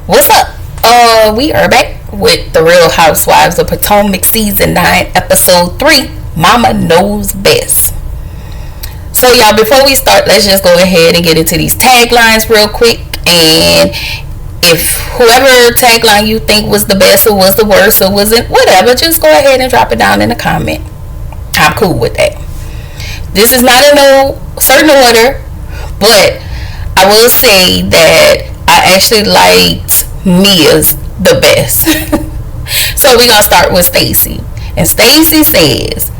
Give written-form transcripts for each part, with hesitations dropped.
What's up? We are back with the Real Housewives of Potomac Season 9, Episode 3, Mama Knows Best. So, y'all, before we start, let's just go ahead and get into these taglines real quick. And if whoever tagline you think was the best or was the worst or wasn't, whatever, just go ahead and drop it down in a comment. I'm cool with that. This is not in no certain order, but I will say that I actually liked Mia's the best. So we're gonna start with Stacy. And Stacy says,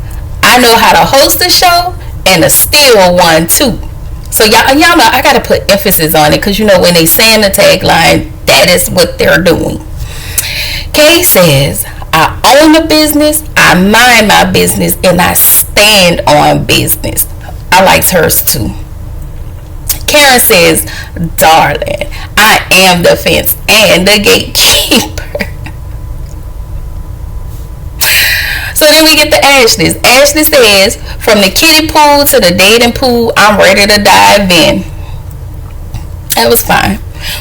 I know how to host a show and a steal one too. So y'all know I gotta put emphasis on it because you know when they saying the tagline, that is what they're doing. Kay says, I own a business, I mind my business, and I stand on business. I liked hers too. Karen says, darling, I am the fence and the gatekeeper. So then we get to Ashley's. Ashley says, from the kiddie pool to the dating pool, I'm ready to dive in. That was fine.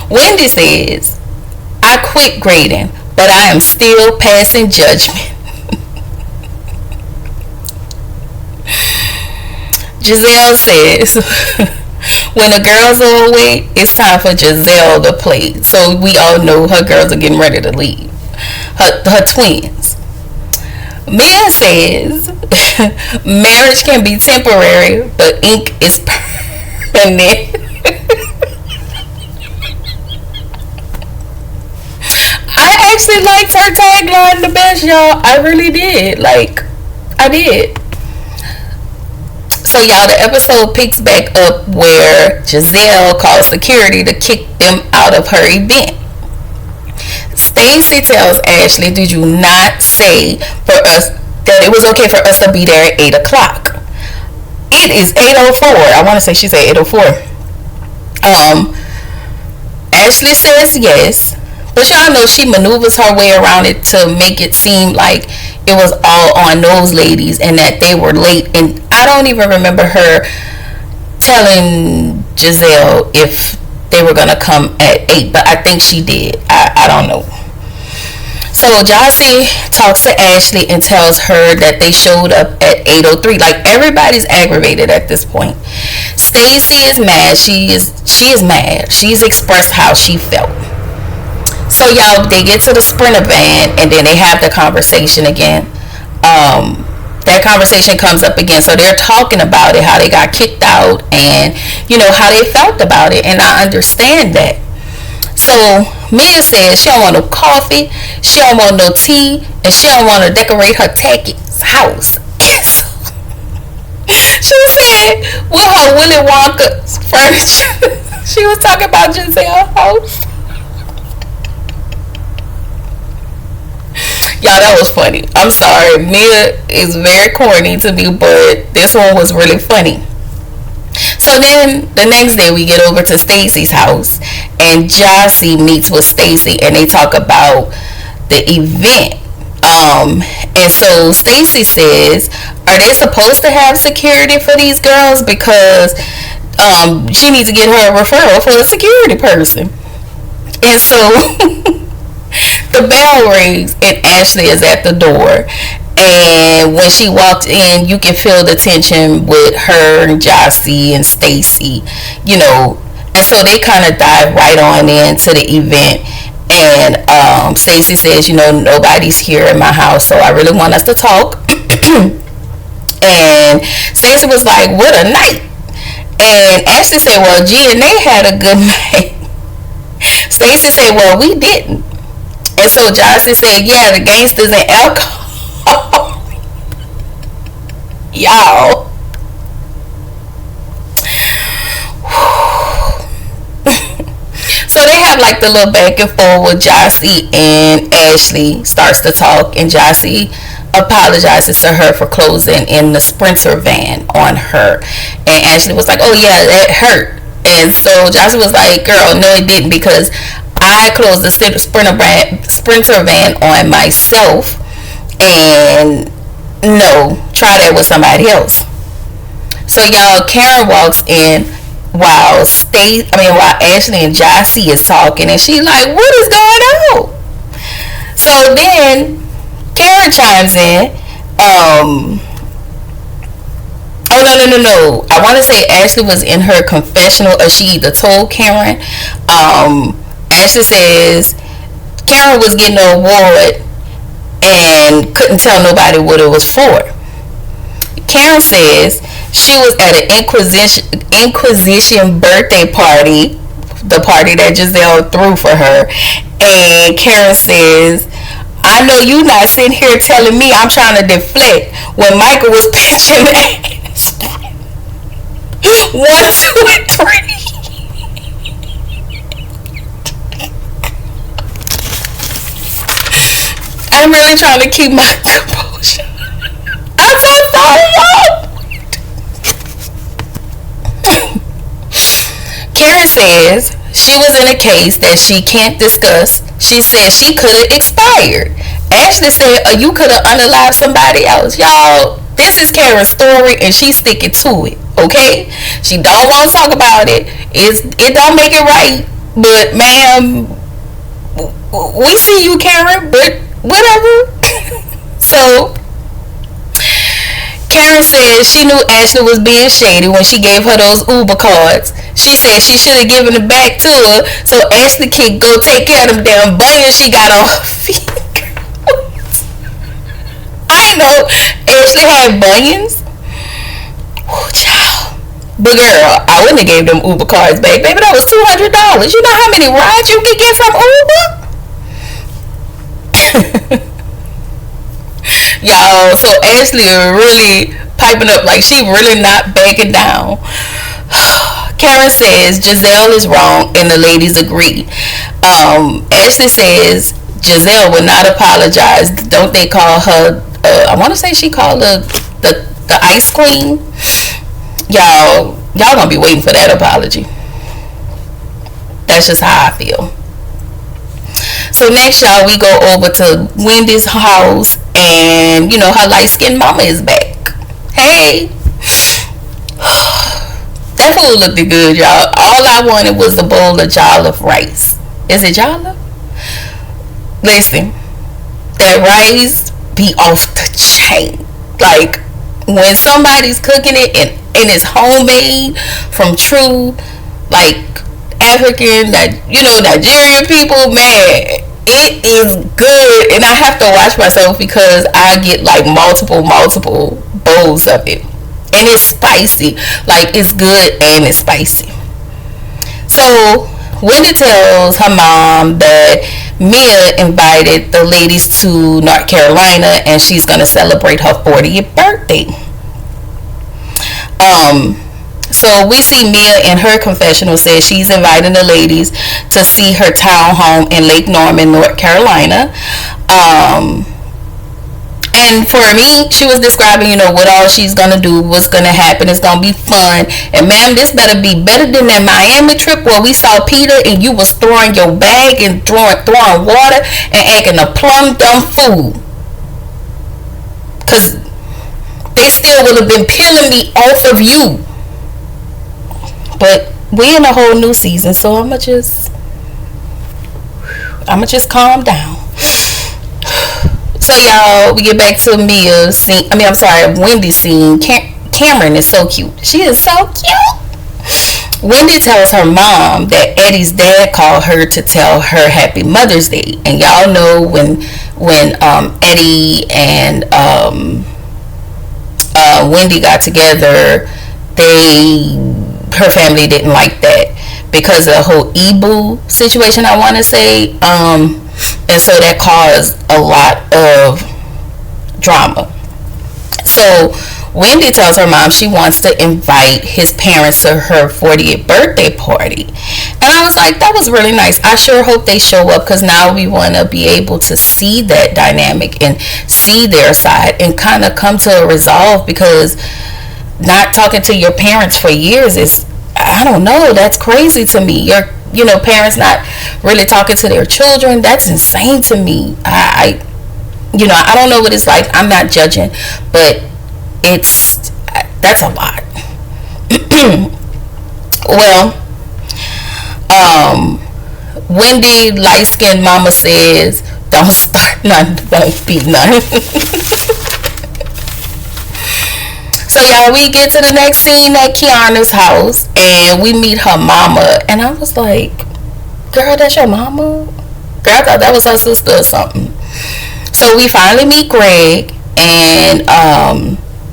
Wendy says, I quit grading, but I am still passing judgment. Giselle says, when the girls are away, it's time for Giselle to play. So we all know her girls are getting ready to leave. Her twins. Mia says, marriage can be temporary, but ink is permanent. I actually liked her tagline the best, y'all. I really did. I did. So, y'all, the episode picks back up where Giselle calls security to kick them out of her event. Stacy tells Ashley, did you not say for us that it was okay for us to be there at 8 o'clock? It is 8:04. I want to say she said 8:04. Ashley says yes, but y'all know she maneuvers her way around it to make it seem like it was all on those ladies and that they were late. And I don't even remember her telling Giselle if they were gonna come at 8, but I think she did. I don't know. So Jossie talks to Ashley and tells her that they showed up at 8:03. Like, everybody's aggravated at this point. Stacy is mad. She is mad. She's expressed how she felt. So y'all, they get to the Sprinter van and then they have the conversation again. That conversation comes up again. So they're talking about it, how they got kicked out and, how they felt about it. And I understand that. So Mia says she don't want no coffee, she don't want no tea, and she don't want to decorate her taxi's house. She said with her Willy Wonka's furniture. She was talking about Giselle's house. Y'all, that was funny. I'm sorry. Mia is very corny to me, but this one was really funny. So then the next day we get over to Stacy's house and Jossie meets with Stacy and they talk about the event. And so Stacy says, are they supposed to have security for these girls? Because she needs to get her a referral for a security person. And so the bell rings and Ashley is at the door. And when she walked in, you can feel the tension with her and Jossie and Stacy, And so they kind of dive right on into the event. And Stacy says, nobody's here in my house, so I really want us to talk. And Stacy was like, what a night. And Ashley said, well, G and they had a good night. Stacy said, well, we didn't. And so Jossie said, yeah, the gangsters and alcohol. Y'all. So they have like the little back and forth with Jossie, and Ashley starts to talk, and Jossie apologizes to her for closing in the Sprinter van on her. And Ashley was like, oh yeah, that hurt. And so Jossie was like, girl, no it didn't, because I closed the Sprinter van on myself, and no, try that with somebody else. So y'all, Karen walks in while Ashley and Jossie is talking, and she's like, "What is going on?" So then Karen chimes in. Oh, no. I want to say Ashley was in her confessional, or she either told Karen. Ashley says Karen was getting an award and couldn't tell nobody what it was for. Karen says she was at an Inquisition birthday party, the party that Giselle threw for her, and Karen says, "I know you not sitting here telling me I'm trying to deflect when Michael was pitching ass. One, two, and three." I'm really trying to keep my composure. I'm so sorry, y'all. Karen says she was in a case that she can't discuss. She said she could have expired. Ashley said, you could have unalived somebody else. Y'all, this is Karen's story, and she's sticking to it. Okay, she don't want to talk about it. It don't make it right, but ma'am, we see you, Karen. But whatever. So Karen says she knew Ashley was being shady when she gave her those Uber cards. She said she should have given it back to her so Ashley can go take care of them damn bunions she got on her feet. I know Ashley had bunions. Oh, child. But girl, I wouldn't have gave them Uber cards back. Baby, that was $200. You know how many rides you could get from Uber? Y'all, so Ashley really piping up like she really not backing down. Karen says Giselle is wrong and the ladies agree. Ashley says Giselle would not apologize. Don't they call her, I want to say she called her the ice queen. Y'all gonna be waiting for that apology. That's just how I feel. So next, y'all, we go over to Wendy's house, and her light-skinned mama is back. Hey, that food looked good, y'all. All I wanted was the bowl of jollof rice. Is it jollof? Listen, that rice be off the chain. Like when somebody's cooking it and it's homemade from true, like African, Nigerian people, man, it is good. And I have to watch myself because I get like multiple bowls of it, and it's spicy. Like it's good and it's spicy. So Wendy tells her mom that Mia invited the ladies to North Carolina and she's gonna celebrate her 40th birthday. So we see Mia in her confessional says she's inviting the ladies to see her townhome in Lake Norman, North Carolina. And for me, she was describing, what all she's going to do, what's going to happen. It's going to be fun. And ma'am, this better be better than that Miami trip where we saw Peter and you was throwing your bag and throwing water and acting a plum dumb fool. Because they still would have been peeling me off of you. But we in a whole new season, so I'ma just calm down. So y'all, we get back to Mia's scene. Wendy's scene. Cameron is so cute. She is so cute. Wendy tells her mom that Eddie's dad called her to tell her Happy Mother's Day, and y'all know when Eddie and Wendy got together, her family didn't like that because of the whole Ebu situation, I want to say, and so that caused a lot of drama. So Wendy tells her mom she wants to invite his parents to her 40th birthday party, and I was like, that was really nice. I sure hope they show up, because now we want to be able to see that dynamic and see their side and kind of come to a resolve, because not talking to your parents for years is, I don't know, that's crazy to me. Your parents not really talking to their children, that's insane to me. I don't know what it's like. I'm not judging, but that's a lot. Well, um, Wendy, light skinned mama says, don't start none, won't be none. So y'all, we get to the next scene at Kiana's house, and we meet her mama, and I was like, "Girl, that's your mama?" Girl, I thought that was her sister or something. So we finally meet Greg, and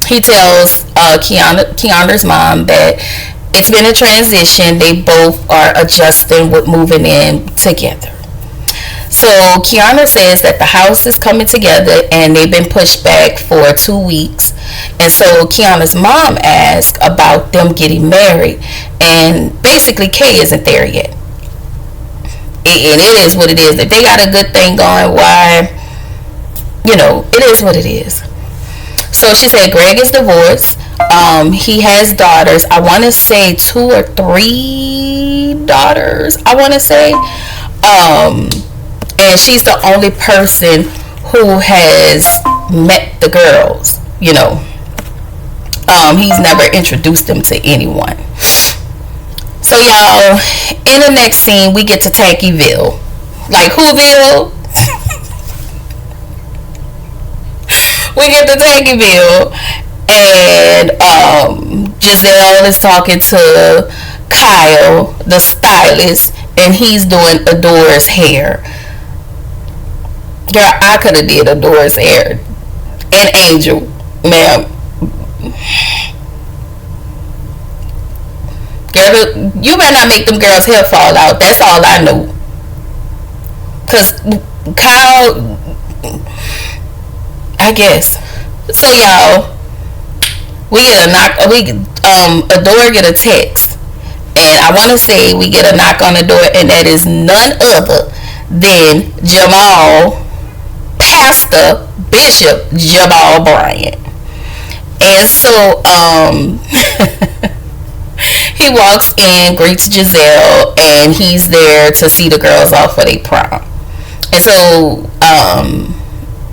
he tells Kiana's mom that it's been a transition. They both are adjusting with moving in together. So Kiana says that the house is coming together and they've been pushed back for 2 weeks. And so Kiana's mom asked about them getting married. And basically Kay isn't there yet. And it is what it is. If they got a good thing going, why, it is what it is. So she said Greg is divorced. He has daughters. I want to say 2 or 3 daughters. I want to say. And she's the only person who has met the girls. He's never introduced them to anyone. So y'all, in the next scene, we get to Tankyville. Like Whoville? We get to Tankyville, and Giselle is talking to Kyle, the stylist, and he's doing Adora's hair. Girl, I could have did Adora's hair. And Angel, ma'am. Girl, you better not make them girls' hair fall out. That's all I know. Cause Kyle, I guess. So y'all, we get a knock. Adora get a text, and I want to say we get a knock on the door, and that is none other than Jamal, Pastor Bishop Jamal Bryant. And so he walks in, greets Giselle, and he's there to see the girls off for their prom. And so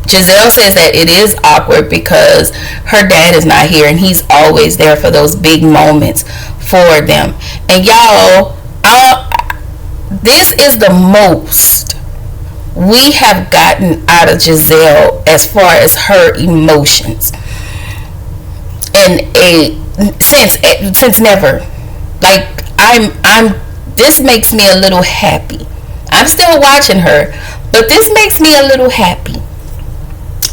Giselle says that it is awkward because her dad is not here, and he's always there for those big moments for them. And y'all, this is the most we have gotten out of Giselle as far as her emotions, and since never. Like I'm this makes me a little happy. I'm still watching her, but this makes me a little happy.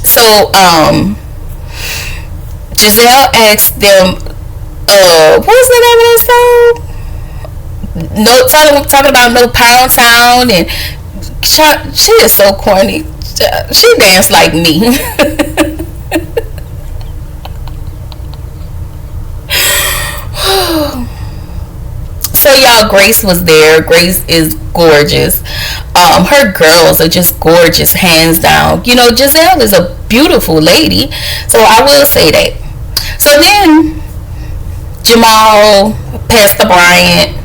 So Giselle asked them, what's the name of that song? No, talking about No Pound Town, and she is so corny. She danced like me. So y'all, Grace was there. Grace is gorgeous. Her girls are just gorgeous, hands down. Giselle is a beautiful lady, so I will say that. So then Jamal, Pastor Bryant,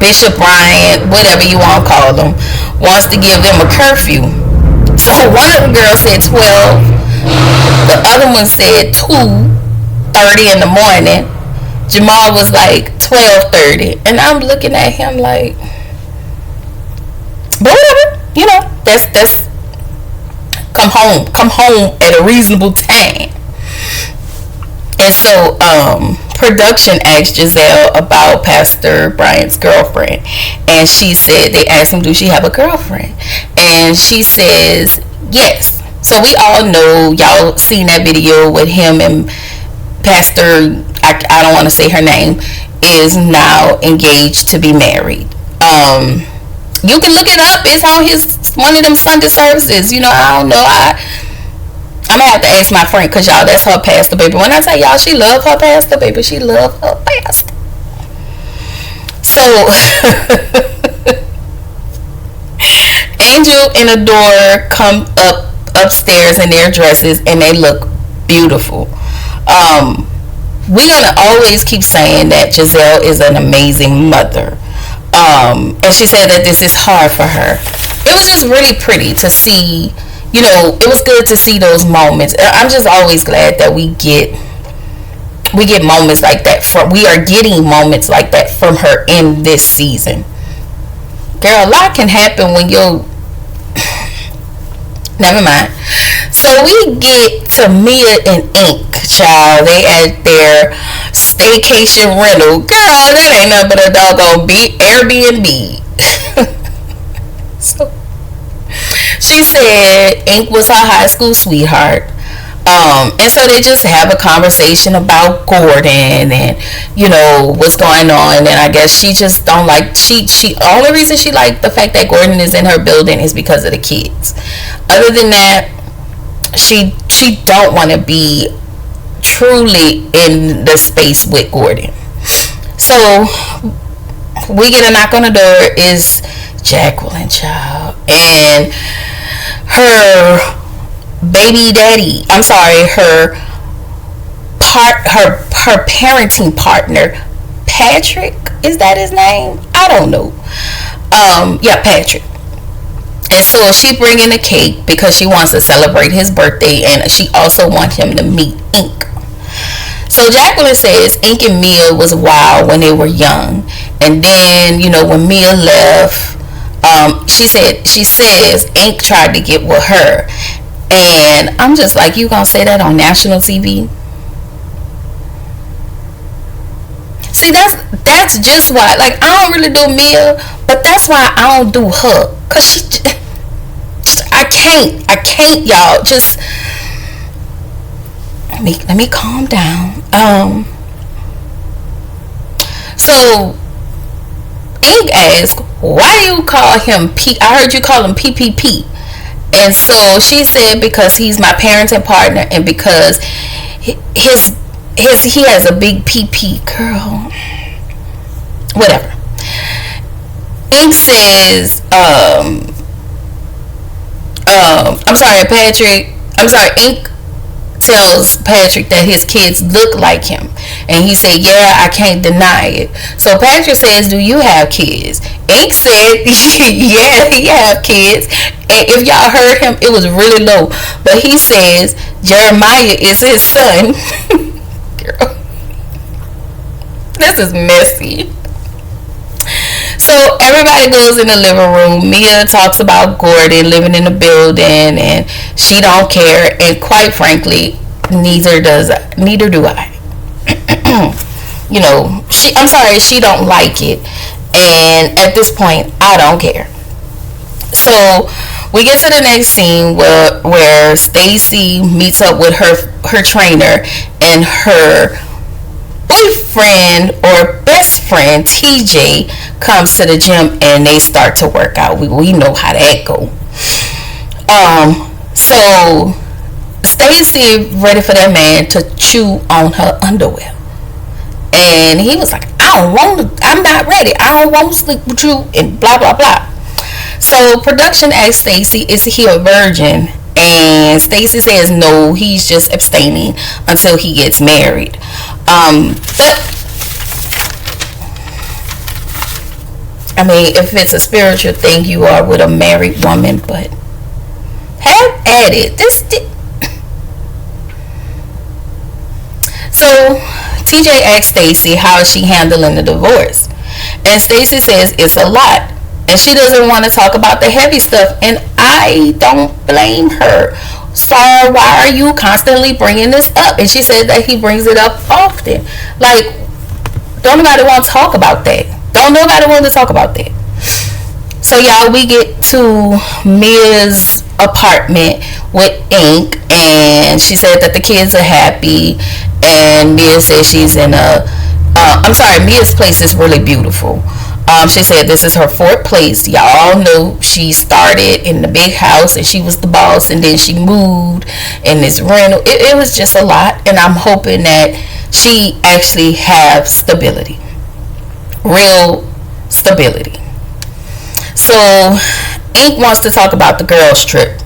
Bishop Bryant, whatever you want to call them, wants to give them a curfew. So one of the girls said 12, the other one said 2:30 in the morning. Jamal was like 12:30, and I'm looking at him like, but whatever, that's come home at a reasonable time. And so production asked Giselle about Pastor Bryant's girlfriend, and she said, they asked him, do she have a girlfriend? And she says yes. So we all know, y'all seen that video with him and Pastor, I don't want to say her name, is now engaged to be married. You can look it up. It's on one of them Sunday services. I don't know. I'm gonna have to ask my friend, because y'all, that's her pastor, baby. When I tell y'all she love her pastor, baby, she love her pastor. So Angel and Adore come upstairs in their dresses, and they look beautiful. We're gonna always keep saying that Giselle is an amazing mother, and she said that this is hard for her. It was just really pretty to see. It was good to see those moments. I'm just always glad that we get we get moments like that from we are getting moments like that from her in this season. Girl, a lot can happen when you're never mind. So we get to Mia and Ink, child. They at their staycation rental. Girl, that ain't nothing but a doggone Airbnb. So she said Ink was her high school sweetheart. And so they just have a conversation about Gordon and what's going on. And I guess she just don't like she only reason she liked the fact that Gordon is in her building is because of the kids. Other than that, she don't want to be truly in the space with Gordon. So we get a knock on the door. Is Jacqueline, child, and her baby daddy, I'm sorry, her parenting partner, Patrick, is that his name? I don't know. Yeah, Patrick. And so she bringing a cake because she wants to celebrate his birthday, and she also wants him to meet Ink. So Jacqueline says Ink and Mia was wild when they were young, and then when Mia left, she says Ink tried to get with her, and I'm just like, you gonna say that on national TV? See, that's just why. Like, I don't really do Mia, but that's why I don't do her, cause I can't, y'all. Just let me calm down. So Ink asked, why do you call him P? I heard you call him PPP. And so she said, because he's my parenting partner and because he has a big PP. Girl, whatever. Ink says, Ink tells Patrick that his kids look like him, and he said, yeah, I can't deny it. So Patrick says, do you have kids? Ink said, yeah, he have kids, and if y'all heard him, it was really low, but he says Jeremiah is his son. Girl, this is messy. So everybody goes in the living room. Mia talks about Gordon living in the building, and she don't care. And quite frankly, neither do I. She don't like it. And at this point, I don't care. So we get to the next scene where Stacy meets up with her trainer and her boyfriend or best friend TJ comes to the gym, and they start to work out. We know how that go. So Stacy ready for that man to chew on her underwear, and he was like, I'm not ready, I don't want to sleep with you, and blah blah blah. So production asked Stacy, is he a virgin? And Stacy says no, he's just abstaining until he gets married. But I mean, if it's a spiritual thing, you are with a married woman, but have at it. So TJ asked Stacy how is she handling the divorce, and Stacy says it's a lot, and she doesn't want to talk about the heavy stuff, and I don't blame her. Sir, why are you constantly bringing this up? And she said that he brings it up often. Like, don't nobody want to talk about that. Don't nobody want to talk about that. So y'all, we get to Mia's apartment with Ink, and she said that the kids are happy, and Mia says she's in Mia's place is really beautiful. She said this is her fourth place. Y'all know she started in the big house and she was the boss, and then she moved in this rental. It was just a lot, and I'm hoping that she actually have stability, real stability. So Ink wants to talk about the girls trip.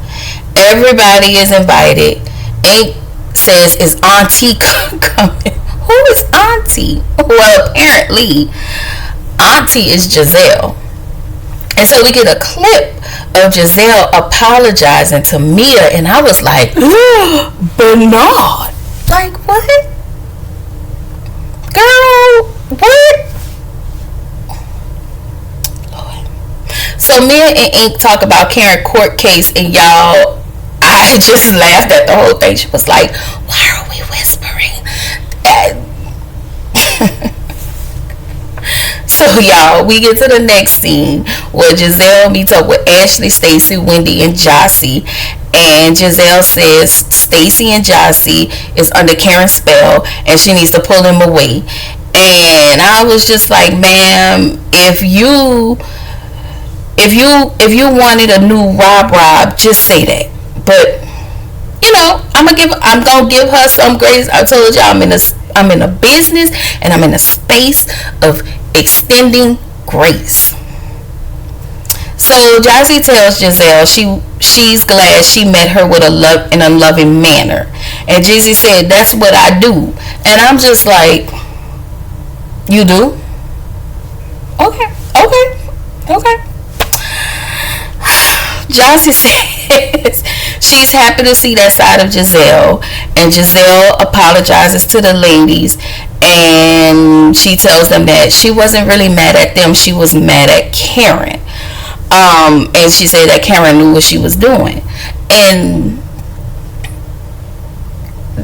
Everybody is invited. Ink says, is Auntie coming? Who is Auntie? Well, apparently Auntie is Giselle. And so we get a clip of Giselle apologizing to Mia, and I was like, Bernard, like what? girl, what? So Mia and Ink talk about Karen court case, and y'all, I just laughed at the whole thing. She was like, "Why are we whispering?" So y'all, we get to the next scene where Giselle meets up with Ashley, Stacy, Wendy, and Jossie. And Giselle says Stacy and Jossie is under Karen's spell and she needs to pull him away. And I was just like, ma'am, if you wanted a new Rob, just say that. But you know, I'm gonna give her some grace. I told y'all I'm in a business and I'm in a space of extending grace. So Jossie tells Giselle she's glad she met her with in a loving manner, and Jizzy said that's what I do, and I'm just like, you do? Okay. Jossie says she's happy to see that side of Giselle, and Giselle apologizes to the ladies, and she tells them that she wasn't really mad at them, she was mad at Karen. And she said that Karen knew what she was doing. And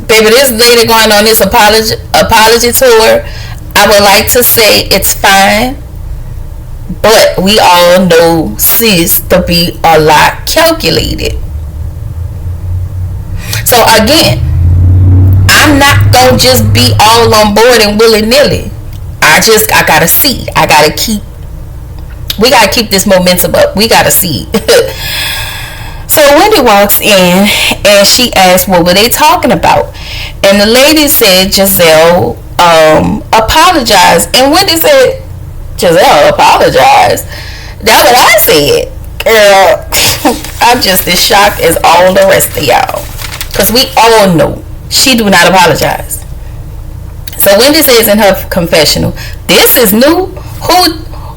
baby, this lady going on this apology tour, I would like to say it's fine, but we all know sis to be a lot calculated. So again, I'm not gonna just be all on board and willy-nilly. I gotta see. We gotta keep this momentum up. We gotta see. So Wendy walks in and she asks, what were they talking about? And the lady said Giselle apologized. And Wendy said, Giselle apologized? That's what I said. Girl, I'm just as shocked as all the rest of y'all. Because we all know she do not apologize. So Wendy says in her confessional, this is new?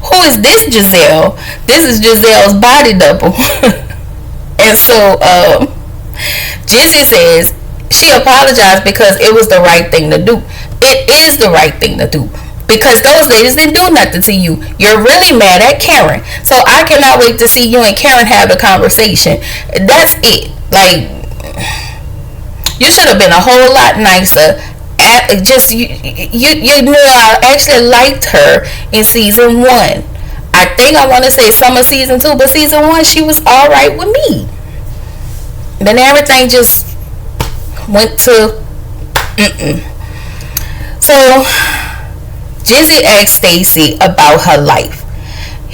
Who is this Giselle? This is Giselle's body double. And so Jizzy says she apologized because it was the right thing to do. It is the right thing to do. Because those ladies didn't do nothing to you. You're really mad at Karen. So I cannot wait to see you and Karen have the conversation. That's it. Like, you should have been a whole lot nicer. Just you know, I actually liked her in season 1. I think I want to say summer season 2, but season 1 she was all right with me. Then everything just went to So Jizzy asked Stacy about her life,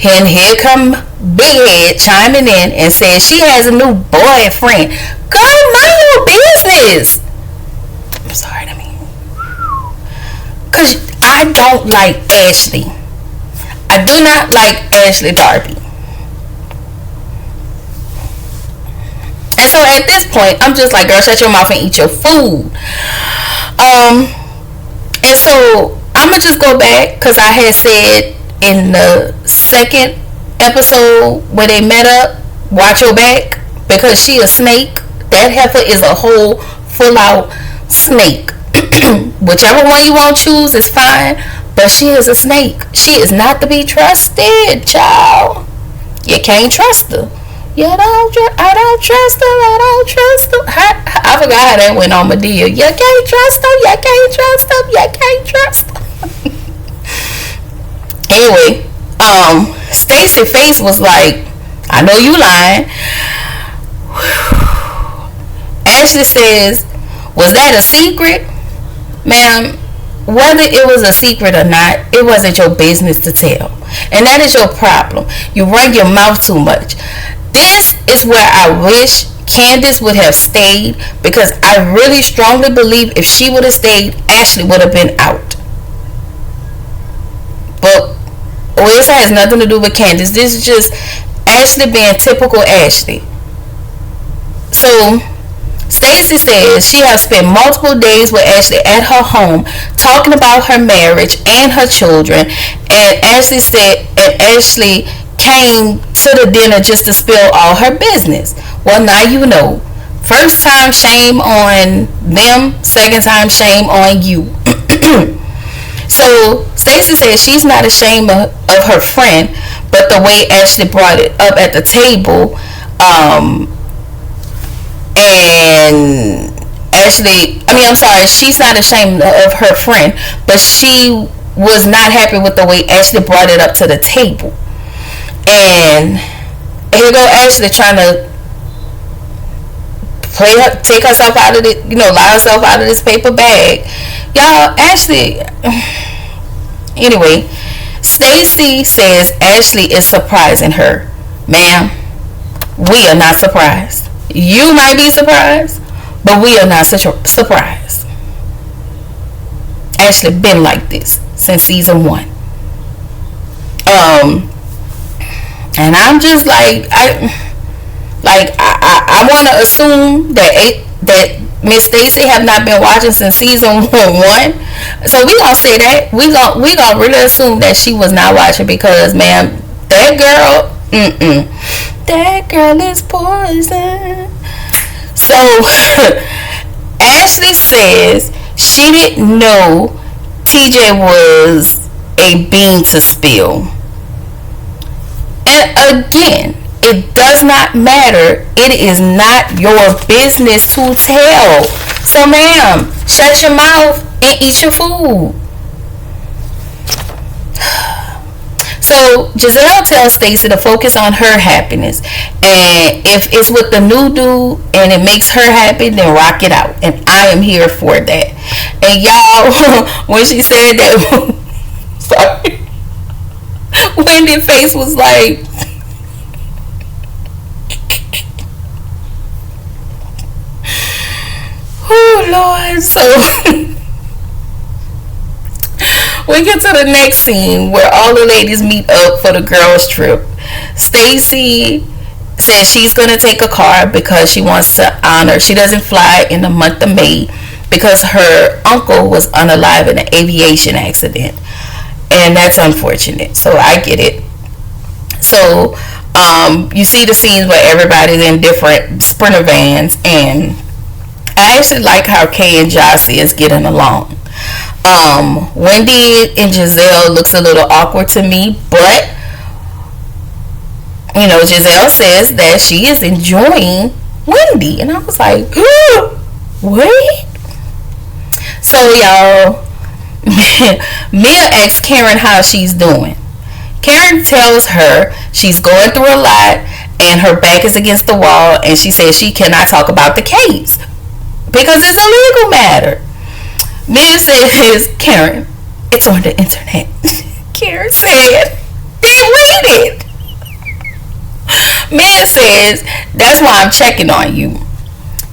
and here come Big Head chiming in and said she has a new boyfriend. Girl, mind your business. I'm sorry, because I don't like Ashley. I do not like Ashley Darby. And so at this point, I'm just like, girl, shut your mouth and eat your food. And so I'm going to just go back, because I had said in the second episode where they met up, watch your back, because she a snake. That heifer is a whole full out snake. Whichever one you want to choose is fine, but she is a snake. She is not to be trusted, child. You can't trust her. I don't trust her. I don't trust her. I forgot how that went on Medea. You can't trust her. You can't trust her. You can't trust her. Anyway, Stacey's face was like, I know you lying. Ashley says, was that a secret? Ma'am, whether it was a secret or not, it wasn't your business to tell. And that is your problem. You run your mouth too much. This is where I wish Candace would have stayed, because I really strongly believe if she would have stayed, Ashley would have been out. But this has nothing to do with Candace. This is just Ashley being typical Ashley. So Stacy says she has spent multiple days with Ashley at her home talking about her marriage and her children, and Ashley came to the dinner just to spill all her business. Well, now you know. First time, shame on them. Second time, shame on you. So Stacey says she's not ashamed of her friend, but the way Ashley brought it up at the table, and I'm sorry, she's not ashamed of her friend, but she was not happy with the way Ashley brought it up to the table. And here go Ashley trying to take herself out of it, lie herself out of this paper bag. Y'all, Ashley. Anyway, Stacey says Ashley is surprising her. Ma'am, we are not surprised. You might be surprised, but we are not surprised. Ashley been like this since season 1. And I'm just like, I want to assume that Miss Stacey have not been watching since season 1. So we gonna say that we gonna really assume that she was not watching, because ma'am, that girl, that girl is poison. So Ashley says she didn't know TJ was a bean to spill. And again, it does not matter. It is not your business to tell. So ma'am, shut your mouth and eat your food. So Giselle tells Stacey to focus on her happiness, and if it's with the new dude and it makes her happy, then rock it out, and I am here for that. And y'all, when she said that, sorry, Wendy's face was like, oh Lord. So we get to the next scene where all the ladies meet up for the girls trip. Stacey says she's going to take a car because she wants to honor. She doesn't fly in the month of May because her uncle was unalive in an aviation accident, and that's unfortunate. So I get it. So you see the scenes where everybody's in different Sprinter vans, and I actually like how Kay and Jossie is getting along. Wendy and Giselle looks a little awkward to me, but Giselle says that she is enjoying Wendy, and I was like, what? So y'all, Mia asks Karen how she's doing. Karen tells her she's going through a lot and her back is against the wall, and she says she cannot talk about the case because it's a legal matter. Mia says, Karen, it's on the internet. Karen said, then read it. Mia says, that's why I'm checking on you.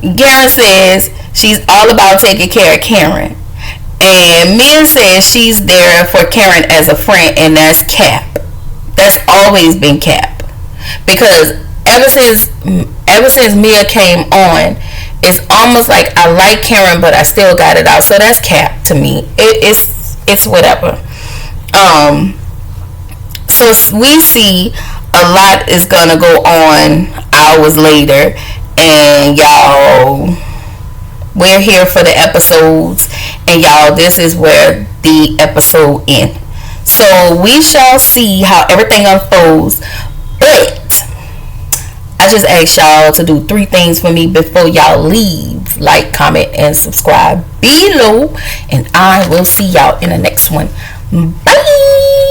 Karen says she's all about taking care of Karen. And Mia says she's there for Karen as a friend, and that's cap. That's always been cap. Because ever since Mia came on, it's almost like I like Karen, but I still got it out. So that's cap to me. It's whatever. So we see a lot is gonna go on hours later, and y'all, we're here for the episodes, and y'all, this is where the episode ends. So we shall see how everything unfolds, but I just asked y'all to do 3 things for me before y'all leave. Like, comment, and subscribe below. And I will see y'all in the next one. Bye!